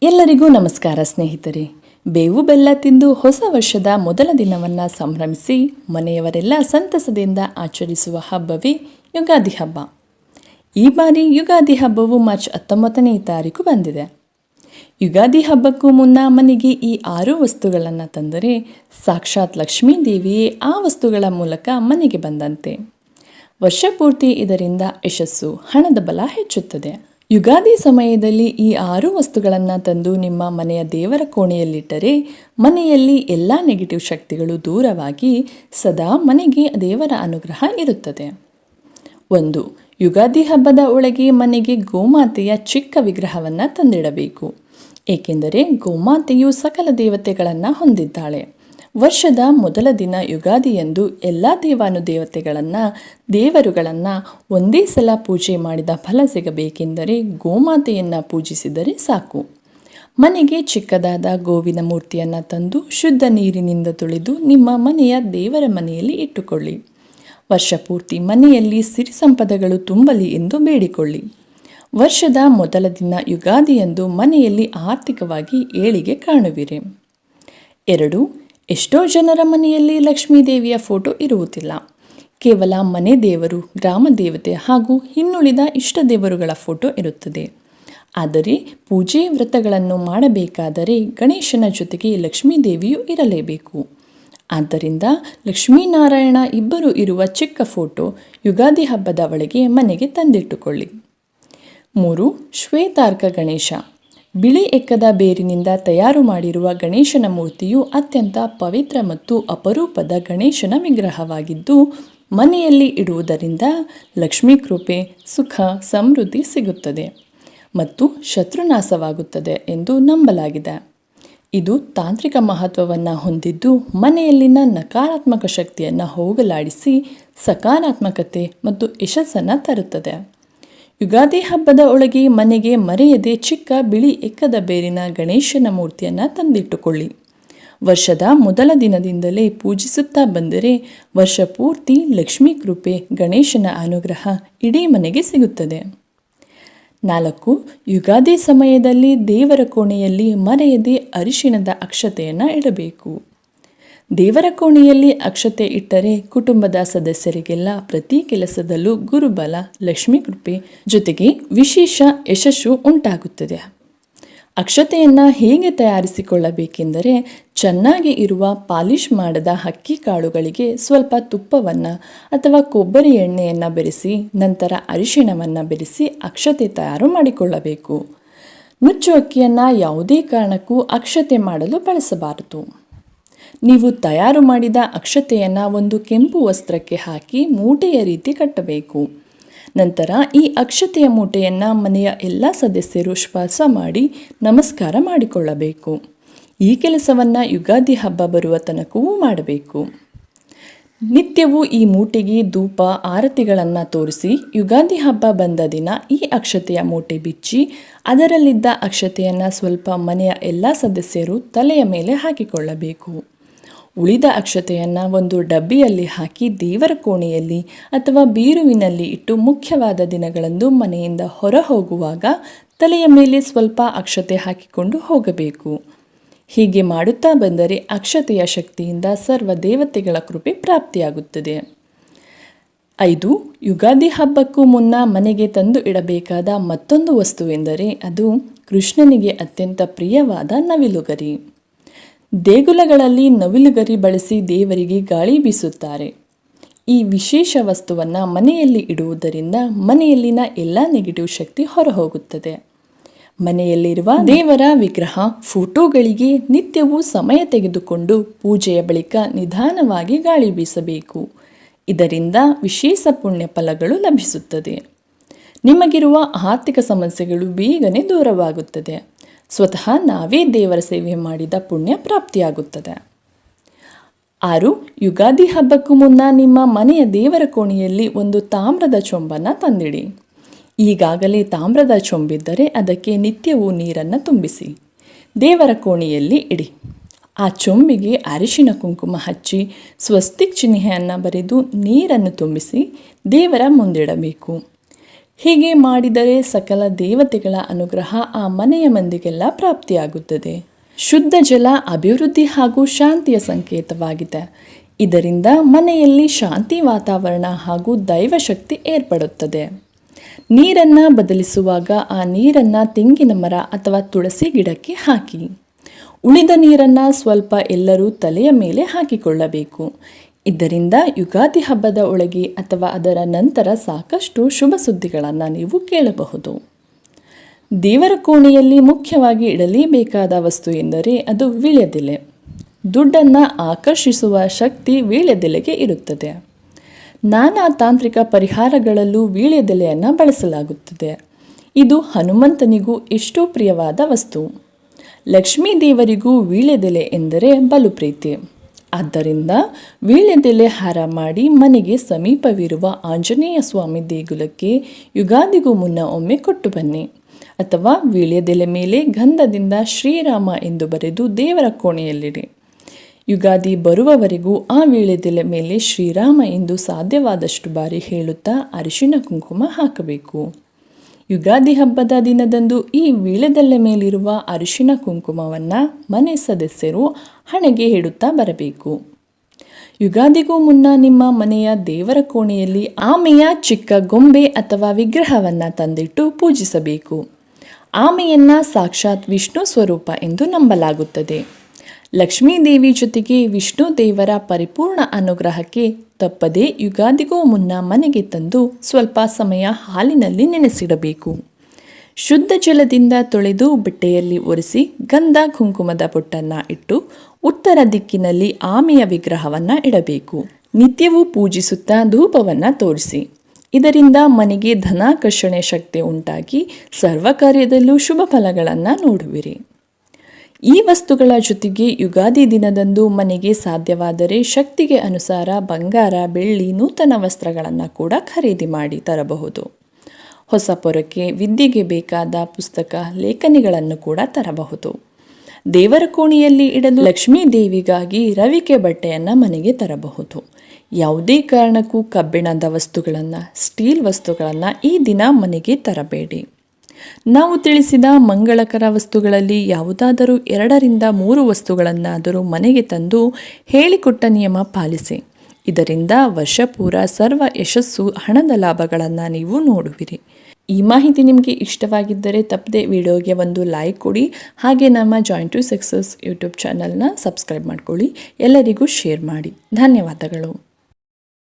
ಎಲ್ಲರಿಗೂ ನಮಸ್ಕಾರ ಸ್ನೇಹಿತರೆ. ಬೇವು ಬೆಲ್ಲ ತಿಂದು ಹೊಸ ವರ್ಷದ ಮೊದಲ ದಿನವನ್ನು ಸಂಭ್ರಮಿಸಿ ಮನೆಯವರೆಲ್ಲ ಸಂತಸದಿಂದ ಆಚರಿಸುವ ಹಬ್ಬವೇ ಯುಗಾದಿ ಹಬ್ಬ. ಈ ಬಾರಿ ಯುಗಾದಿ ಹಬ್ಬವು ಮಾರ್ಚ್ 19ನೇ ತಾರೀಕು ಬಂದಿದೆ. ಯುಗಾದಿ ಹಬ್ಬಕ್ಕೂ ಮುನ್ನ ಮನೆಗೆ ಈ 6 ವಸ್ತುಗಳನ್ನು ತಂದರೆ ಸಾಕ್ಷಾತ್ ಲಕ್ಷ್ಮೀ ದೇವಿಯೇ ಆ ವಸ್ತುಗಳ ಮೂಲಕ ಮನೆಗೆ ಬಂದಂತೆ. ವರ್ಷ ಪೂರ್ತಿ ಇದರಿಂದ ಯಶಸ್ಸು, ಹಣದ ಬಲ ಹೆಚ್ಚುತ್ತದೆ. ಯುಗಾದಿ ಸಮಯದಲ್ಲಿ ಈ 6 ವಸ್ತುಗಳನ್ನು ತಂದು ನಿಮ್ಮ ಮನೆಯ ದೇವರ ಕೋಣೆಯಲ್ಲಿಟ್ಟರೆ ಮನೆಯಲ್ಲಿ ಎಲ್ಲ ನೆಗೆಟಿವ್ ಶಕ್ತಿಗಳು ದೂರವಾಗಿ ಸದಾ ಮನೆಗೆ ದೇವರ ಅನುಗ್ರಹ ಇರುತ್ತದೆ. 1. ಯುಗಾದಿ ಹಬ್ಬದ ಒಳಗೆ ಮನೆಗೆ ಗೋಮಾತೆಯ ಚಿಕ್ಕ ವಿಗ್ರಹವನ್ನು ತಂದಿಡಬೇಕು. ಏಕೆಂದರೆ ಗೋಮಾತೆಯು ಸಕಲ ದೇವತೆಗಳನ್ನು ಹೊಂದಿದ್ದಾಳೆ. ವರ್ಷದ ಮೊದಲ ದಿನ ಯುಗಾದಿಯಂದು ಎಲ್ಲ ದೇವಾನುದೇವತೆಗಳನ್ನು ದೇವರುಗಳನ್ನು ಒಂದೇ ಸಲ ಪೂಜೆ ಮಾಡಿದ ಫಲ ಸಿಗಬೇಕೆಂದರೆ ಗೋಮಾತೆಯನ್ನು ಪೂಜಿಸಿದರೆ ಸಾಕು. ಮನೆಗೆ ಚಿಕ್ಕದಾದ ಗೋವಿನ ಮೂರ್ತಿಯನ್ನು ತಂದು ಶುದ್ಧ ನೀರಿನಿಂದ ತೊಳೆದು ನಿಮ್ಮ ಮನೆಯ ದೇವರ ಮನೆಯಲ್ಲಿ ಇಟ್ಟುಕೊಳ್ಳಿ. ವರ್ಷ ಪೂರ್ತಿ ಮನೆಯಲ್ಲಿ ಸಿರಿ ಸಂಪದಗಳು ತುಂಬಲಿ ಎಂದು ಬೇಡಿಕೊಳ್ಳಿ. ವರ್ಷದ ಮೊದಲ ದಿನ ಯುಗಾದಿಯಂದು ಮನೆಯಲ್ಲಿ ಆರ್ಥಿಕವಾಗಿ ಏಳಿಗೆ ಕಾಣುವಿರಿ. 2. ಎಷ್ಟೋ ಜನರ ಮನೆಯಲ್ಲಿ ಲಕ್ಷ್ಮೀ ದೇವಿಯ ಫೋಟೋ ಇರುವುದಿಲ್ಲ. ಕೇವಲ ಮನೆ ದೇವರು, ಗ್ರಾಮ ದೇವತೆ ಹಾಗೂ ಇನ್ನುಳಿದ ಇಷ್ಟ ದೇವರುಗಳ ಫೋಟೋ ಇರುತ್ತದೆ. ಆದರೆ ಪೂಜೆ ವ್ರತಗಳನ್ನು ಮಾಡಬೇಕಾದರೆ ಗಣೇಶನ ಜೊತೆಗೆ ಲಕ್ಷ್ಮೀ ದೇವಿಯು ಇರಲೇಬೇಕು. ಆದ್ದರಿಂದ ಲಕ್ಷ್ಮೀನಾರಾಯಣ ಇಬ್ಬರು ಇರುವ ಚಿಕ್ಕ ಫೋಟೋ ಯುಗಾದಿ ಹಬ್ಬದ ಒಳಗೆ ಮನೆಗೆ ತಂದಿಟ್ಟುಕೊಳ್ಳಿ. 3. ಶ್ವೇತಾರ್ಕ ಗಣೇಶ. ಬಿಳಿ ಎಕ್ಕದ ಬೇರಿನಿಂದ ತಯಾರು ಮಾಡಿರುವ ಗಣೇಶನ ಮೂರ್ತಿಯು ಅತ್ಯಂತ ಪವಿತ್ರ ಮತ್ತು ಅಪರೂಪದ ಗಣೇಶನ ವಿಗ್ರಹವಾಗಿದ್ದು ಮನೆಯಲ್ಲಿ ಇಡುವುದರಿಂದ ಲಕ್ಷ್ಮೀ ಕೃಪೆ, ಸುಖ, ಸಮೃದ್ಧಿ ಸಿಗುತ್ತದೆ ಮತ್ತು ಶತ್ರುನಾಶವಾಗುತ್ತದೆ ಎಂದು ನಂಬಲಾಗಿದೆ. ಇದು ತಾಂತ್ರಿಕ ಮಹತ್ವವನ್ನು ಹೊಂದಿದ್ದು ಮನೆಯಲ್ಲಿನ ನಕಾರಾತ್ಮಕ ಶಕ್ತಿಯನ್ನು ಹೋಗಲಾಡಿಸಿ ಸಕಾರಾತ್ಮಕತೆ ಮತ್ತು ಯಶಸ್ಸನ್ನು ತರುತ್ತದೆ. ಯುಗಾದಿ ಹಬ್ಬದ ಒಳಗೆ ಮನೆಗೆ ಮರೆಯದೆ ಚಿಕ್ಕ ಬಿಳಿ ಎಕ್ಕದ ಬೇರಿನ ಗಣೇಶನ ಮೂರ್ತಿಯನ್ನು ತಂದಿಟ್ಟುಕೊಳ್ಳಿ. ವರ್ಷದ ಮೊದಲ ದಿನದಿಂದಲೇ ಪೂಜಿಸುತ್ತಾ ಬಂದರೆ ವರ್ಷ ಪೂರ್ತಿ ಲಕ್ಷ್ಮೀ ಕೃಪೆ, ಗಣೇಶನ ಅನುಗ್ರಹ ಇಡೀ ಮನೆಗೆ ಸಿಗುತ್ತದೆ. 4. ಯುಗಾದಿ ಸಮಯದಲ್ಲಿ ದೇವರ ಕೋಣೆಯಲ್ಲಿ ಮರೆಯದೆ ಅರಿಶಿಣದ ಅಕ್ಷತೆಯನ್ನು ಇಡಬೇಕು. ದೇವರ ಕೋಣೆಯಲ್ಲಿ ಅಕ್ಷತೆ ಇಟ್ಟರೆ ಕುಟುಂಬದ ಸದಸ್ಯರಿಗೆಲ್ಲ ಪ್ರತಿ ಕೆಲಸದಲ್ಲೂ ಗುರುಬಲ, ಲಕ್ಷ್ಮೀ ಕೃಪೆ ಜೊತೆಗೆ ವಿಶೇಷ ಯಶಸ್ಸು ಉಂಟಾಗುತ್ತದೆ. ಅಕ್ಷತೆಯನ್ನು ಹೇಗೆ ತಯಾರಿಸಿಕೊಳ್ಳಬೇಕೆಂದರೆ ಚೆನ್ನಾಗಿ ಇರುವ ಪಾಲಿಶ್ ಮಾಡದ ಅಕ್ಕಿ ಕಾಳುಗಳಿಗೆ ಸ್ವಲ್ಪ ತುಪ್ಪವನ್ನು ಅಥವಾ ಕೊಬ್ಬರಿ ಎಣ್ಣೆಯನ್ನು ಬೆರೆಸಿ ನಂತರ ಅರಿಶಿಣವನ್ನು ಬೆರೆಸಿ ಅಕ್ಷತೆ ತಯಾರು ಮಾಡಿಕೊಳ್ಳಬೇಕು. ನುಚ್ಚು ಅಕ್ಕಿಯನ್ನು ಯಾವುದೇ ಕಾರಣಕ್ಕೂ ಅಕ್ಷತೆ ಮಾಡಲು ಬಳಸಬಾರದು. ನೀವು ತಯಾರು ಮಾಡಿದ ಅಕ್ಷತೆಯನ್ನು ಒಂದು ಕೆಂಪು ವಸ್ತ್ರಕ್ಕೆ ಹಾಕಿ ಮೂಟೆಯ ರೀತಿ ಕಟ್ಟಬೇಕು. ನಂತರ ಈ ಅಕ್ಷತೆಯ ಮೂಟೆಯನ್ನು ಮನೆಯ ಎಲ್ಲ ಸದಸ್ಯರು ಸ್ಪರ್ಶ ಮಾಡಿ ನಮಸ್ಕಾರ ಮಾಡಿಕೊಳ್ಳಬೇಕು. ಈ ಕೆಲಸವನ್ನು ಯುಗಾದಿ ಹಬ್ಬ ಬರುವ ತನಕವೂ ಮಾಡಬೇಕು. ನಿತ್ಯವೂ ಈ ಮೂಟೆಗೆ ಧೂಪ ಆರತಿಗಳನ್ನು ತೋರಿಸಿ ಯುಗಾದಿ ಹಬ್ಬ ಬಂದ ದಿನ ಈ ಅಕ್ಷತೆಯ ಮೂಟೆ ಬಿಚ್ಚಿ ಅದರಲ್ಲಿದ್ದ ಅಕ್ಷತೆಯನ್ನು ಸ್ವಲ್ಪ ಮನೆಯ ಎಲ್ಲ ಸದಸ್ಯರು ತಲೆಯ ಮೇಲೆ ಹಾಕಿಕೊಳ್ಳಬೇಕು. ಉಳಿದ ಅಕ್ಷತೆಯನ್ನು ಒಂದು ಡಬ್ಬಿಯಲ್ಲಿ ಹಾಕಿ ದೇವರ ಕೋಣೆಯಲ್ಲಿ ಅಥವಾ ಬೀರುವಿನಲ್ಲಿ ಇಟ್ಟು ಮುಖ್ಯವಾದ ದಿನಗಳಂದು ಮನೆಯಿಂದ ಹೊರ ಹೋಗುವಾಗ ತಲೆಯ ಮೇಲೆ ಸ್ವಲ್ಪ ಅಕ್ಷತೆ ಹಾಕಿಕೊಂಡು ಹೋಗಬೇಕು. ಹೀಗೆ ಮಾಡುತ್ತಾ ಬಂದರೆ ಅಕ್ಷತೆಯ ಶಕ್ತಿಯಿಂದ ಸರ್ವ ದೇವತೆಗಳ ಕೃಪೆ ಪ್ರಾಪ್ತಿಯಾಗುತ್ತದೆ. 5. ಯುಗಾದಿ ಹಬ್ಬಕ್ಕೂ ಮುನ್ನ ಮನೆಗೆ ತಂದು ಇಡಬೇಕಾದ ಮತ್ತೊಂದು ವಸ್ತುವೆಂದರೆ ಅದು ಕೃಷ್ಣನಿಗೆ ಅತ್ಯಂತ ಪ್ರಿಯವಾದ ನವಿಲುಗರಿ. ದೇಗುಲಗಳಲ್ಲಿ ನವಿಲುಗರಿ ಬಳಸಿ ದೇವರಿಗೆ ಗಾಳಿ ಬೀಸುತ್ತಾರೆ. ಈ ವಿಶೇಷ ವಸ್ತುವನ್ನು ಮನೆಯಲ್ಲಿ ಇಡುವುದರಿಂದ ಮನೆಯಲ್ಲಿನ ಎಲ್ಲ ನೆಗೆಟಿವ್ ಶಕ್ತಿ ಹೊರಹೋಗುತ್ತದೆ. ಮನೆಯಲ್ಲಿರುವ ದೇವರ ವಿಗ್ರಹ, ಫೋಟೋಗಳಿಗೆ ನಿತ್ಯವೂ ಸಮಯ ತೆಗೆದುಕೊಂಡು ಪೂಜೆಯ ಬಳಿಕ ನಿಧಾನವಾಗಿ ಗಾಳಿ ಬೀಸಬೇಕು. ಇದರಿಂದ ವಿಶೇಷ ಪುಣ್ಯ ಫಲಗಳು ಲಭಿಸುತ್ತದೆ. ನಿಮಗಿರುವ ಆರ್ಥಿಕ ಸಮಸ್ಯೆಗಳು ಬೇಗನೆ ದೂರವಾಗುತ್ತದೆ. ಸ್ವತಃ ನಾವೇ ದೇವರ ಸೇವೆ ಮಾಡಿದ ಪುಣ್ಯ ಪ್ರಾಪ್ತಿಯಾಗುತ್ತದೆ. 6. ಯುಗಾದಿ ಹಬ್ಬಕ್ಕೂ ಮುನ್ನ ನಿಮ್ಮ ಮನೆಯ ದೇವರ ಕೋಣೆಯಲ್ಲಿ ಒಂದು ತಾಮ್ರದ ಚೊಂಬನ್ನು ತಂದಿಡಿ. ಈಗಾಗಲೇ ತಾಮ್ರದ ಚೊಂಬಿದ್ದರೆ ಅದಕ್ಕೆ ನಿತ್ಯವೂ ನೀರನ್ನು ತುಂಬಿಸಿ ದೇವರ ಕೋಣೆಯಲ್ಲಿ ಇಡಿ. ಆ ಚೊಂಬಿಗೆ ಅರಿಶಿಣ ಕುಂಕುಮ ಹಚ್ಚಿ ಸ್ವಸ್ತಿಕ್ ಚಿಹ್ನೆಯನ್ನು ಬರೆದು ನೀರನ್ನು ತುಂಬಿಸಿ ದೇವರ ಮುಂದಿಡಬೇಕು. ಹೀಗೆ ಮಾಡಿದರೆ ಸಕಲ ದೇವತೆಗಳ ಅನುಗ್ರಹ ಆ ಮನೆಯ ಮಂದಿಗೆಲ್ಲ ಪ್ರಾಪ್ತಿಯಾಗುತ್ತದೆ. ಶುದ್ಧ ಜಲ ಅಭಿವೃದ್ಧಿ ಹಾಗೂ ಶಾಂತಿಯ ಸಂಕೇತವಾಗಿದೆ. ಇದರಿಂದ ಮನೆಯಲ್ಲಿ ಶಾಂತಿ ವಾತಾವರಣ ಹಾಗೂ ದೈವಶಕ್ತಿ ಏರ್ಪಡುತ್ತದೆ. ನೀರನ್ನು ಬದಲಿಸುವಾಗ ಆ ನೀರನ್ನು ತೆಂಗಿನ ಮರ ಅಥವಾ ತುಳಸಿ ಗಿಡಕ್ಕೆ ಹಾಕಿ. ಉಳಿದ ನೀರನ್ನು ಸ್ವಲ್ಪ ಎಲ್ಲರೂ ತಲೆಯ ಮೇಲೆ ಹಾಕಿಕೊಳ್ಳಬೇಕು. ಇದರಿಂದ ಯುಗಾದಿ ಹಬ್ಬದ ಒಳಗೆ ಅಥವಾ ಅದರ ನಂತರ ಸಾಕಷ್ಟು ಶುಭ ಸುದ್ದಿಗಳನ್ನು ನೀವು ಕೇಳಬಹುದು. ದೇವರ ಕೋಣೆಯಲ್ಲಿ ಮುಖ್ಯವಾಗಿ ಇಡಲೇಬೇಕಾದ ವಸ್ತು ಎಂದರೆ ಅದು ವೀಳ್ಯದೆಲೆ. ದುಡ್ಡನ್ನು ಆಕರ್ಷಿಸುವ ಶಕ್ತಿ ವೀಳ್ಯದೆಲೆಗೆ ಇರುತ್ತದೆ. ನಾನಾ ತಾಂತ್ರಿಕ ಪರಿಹಾರಗಳಲ್ಲೂ ವೀಳ್ಯದೆಲೆಯನ್ನು ಬಳಸಲಾಗುತ್ತದೆ. ಇದು ಹನುಮಂತನಿಗೂ ಎಷ್ಟೋ ಪ್ರಿಯವಾದ ವಸ್ತು. ಲಕ್ಷ್ಮೀ ದೇವರಿಗೂ ವೀಳ್ಯದೆಲೆ ಎಂದರೆ ಬಲು ಪ್ರೀತಿ. ಆದ್ದರಿಂದ ವೀಳ್ಯದೆಲೆ ಹಾರ ಮಾಡಿ ಮನೆಗೆ ಸಮೀಪವಿರುವ ಆಂಜನೇಯ ಸ್ವಾಮಿ ದೇಗುಲಕ್ಕೆ ಯುಗಾದಿಗೂ ಮುನ್ನ ಒಮ್ಮೆ ಕೊಟ್ಟು ಬನ್ನಿ. ಅಥವಾ ವೀಳ್ಯದೆಲೆ ಮೇಲೆ ಗಂಧದಿಂದ ಶ್ರೀರಾಮ ಎಂದು ಬರೆದು ದೇವರ ಕೋಣೆಯಲ್ಲಿಡಿ. ಯುಗಾದಿ ಬರುವವರೆಗೂ ಆ ವೀಳ್ಯದೆಲೆ ಮೇಲೆ ಶ್ರೀರಾಮ ಎಂದು ಸಾಧ್ಯವಾದಷ್ಟು ಬಾರಿ ಹೇಳುತ್ತಾ ಅರಿಶಿಣ ಕುಂಕುಮ ಹಾಕಬೇಕು. ಯುಗಾದಿ ಹಬ್ಬದ ದಿನದಂದು ಈ ವೀಳ್ಯದೆಲೆ ಮೇಲಿರುವ ಅರಿಶಿಣ ಕುಂಕುಮವನ್ನು ಮನೆ ಸದಸ್ಯರು ಹಣೆಗೆ ಇಡುತ್ತಾ ಬರಬೇಕು. ಯುಗಾದಿಗೂ ಮುನ್ನ ನಿಮ್ಮ ಮನೆಯ ದೇವರ ಕೋಣೆಯಲ್ಲಿ ಆಮೆಯ ಚಿಕ್ಕ ಗೊಂಬೆ ಅಥವಾ ವಿಗ್ರಹವನ್ನು ತಂದಿಟ್ಟು ಪೂಜಿಸಬೇಕು. ಆಮೆಯನ್ನು ಸಾಕ್ಷಾತ್ ವಿಷ್ಣು ಸ್ವರೂಪ ಎಂದು ನಂಬಲಾಗುತ್ತದೆ. ಲಕ್ಷ್ಮೀ ದೇವಿ ಜೊತೆಗೆ ವಿಷ್ಣು ದೇವರ ಪರಿಪೂರ್ಣ ಅನುಗ್ರಹಕ್ಕೆ ತಪ್ಪದೆ ಯುಗಾದಿಗೂ ಮುನ್ನ ಮನೆಗೆ ತಂದು ಸ್ವಲ್ಪ ಸಮಯ ಹಾಲಿನಲ್ಲಿ ನೆನೆಸಿಡಬೇಕು. ಶುದ್ಧ ಜಲದಿಂದ ತೊಳೆದು ಬಟ್ಟೆಯಲ್ಲಿ ಒರೆಸಿ ಗಂಧ ಕುಂಕುಮದ ಬೊಟ್ಟನ್ನು ಇಟ್ಟು ಉತ್ತರ ದಿಕ್ಕಿನಲ್ಲಿ ಆಮೆಯ ವಿಗ್ರಹವನ್ನು ಇಡಬೇಕು. ನಿತ್ಯವೂ ಪೂಜಿಸುತ್ತಾ ಧೂಪವನ್ನು ತೋರಿಸಿ. ಇದರಿಂದ ಮನೆಗೆ ಧನಾಕರ್ಷಣೆ ಶಕ್ತಿ ಉಂಟಾಗಿ ಸರ್ವ ಕಾರ್ಯದಲ್ಲೂ ಶುಭ ಫಲಗಳನ್ನು ನೋಡುವಿರಿ. ಈ ವಸ್ತುಗಳ ಜೊತೆಗೆ ಯುಗಾದಿ ದಿನದಂದು ಮನೆಗೆ ಸಾಧ್ಯವಾದರೆ ಶಕ್ತಿಗೆ ಅನುಸಾರ ಬಂಗಾರ, ಬೆಳ್ಳಿ, ನೂತನ ವಸ್ತ್ರಗಳನ್ನು ಕೂಡ ಖರೀದಿ ಮಾಡಿ ತರಬಹುದು. ಹೊಸ ಪೊರಕೆ, ವಿದ್ಯೆಗೆ ಬೇಕಾದ ಪುಸ್ತಕ, ಲೇಖನಿಗಳನ್ನು ಕೂಡ ತರಬಹುದು. ದೇವರ ಕೋಣೆಯಲ್ಲಿ ಇಡಲು ಲಕ್ಷ್ಮೀ ದೇವಿಗಾಗಿ ರವಿಕೆ ಬಟ್ಟೆಯನ್ನು ಮನೆಗೆ ತರಬಹುದು. ಯಾವುದೇ ಕಾರಣಕ್ಕೂ ಕಬ್ಬಿಣದ ವಸ್ತುಗಳನ್ನು, ಸ್ಟೀಲ್ ವಸ್ತುಗಳನ್ನು ಈ ದಿನ ಮನೆಗೆ ತರಬೇಡಿ. ನಾವು ತಿಳಿಸಿದ ಮಂಗಳಕರ ವಸ್ತುಗಳಲ್ಲಿ ಯಾವುದಾದರೂ 2 ರಿಂದ 3 ವಸ್ತುಗಳನ್ನಾದರೂ ಮನೆಗೆ ತಂದು ಹೇಳಿಕೊಟ್ಟ ನಿಯಮ ಪಾಲಿಸಿ. ಇದರಿಂದ ವರ್ಷಪೂರ ಸರ್ವ ಯಶಸ್ಸು, ಹಣದ ಲಾಭಗಳನ್ನು ನೀವು ನೋಡುವಿರಿ. ಈ ಮಾಹಿತಿ ನಿಮಗೆ ಇಷ್ಟವಾಗಿದ್ದರೆ ತಪ್ಪದೆ ವಿಡಿಯೋಗೆ ಒಂದು ಲೈಕ್ ಕೊಡಿ. ಹಾಗೆ ನಮ್ಮ ಜಾಯಿನ್ ಟು ಸಕ್ಸಸ್ ಯೂಟ್ಯೂಬ್ ಚಾನಲ್ನ ಸಬ್ಸ್ಕ್ರೈಬ್ ಮಾಡ್ಕೊಳ್ಳಿ. ಎಲ್ಲರಿಗೂ ಶೇರ್ ಮಾಡಿ. ಧನ್ಯವಾದಗಳು.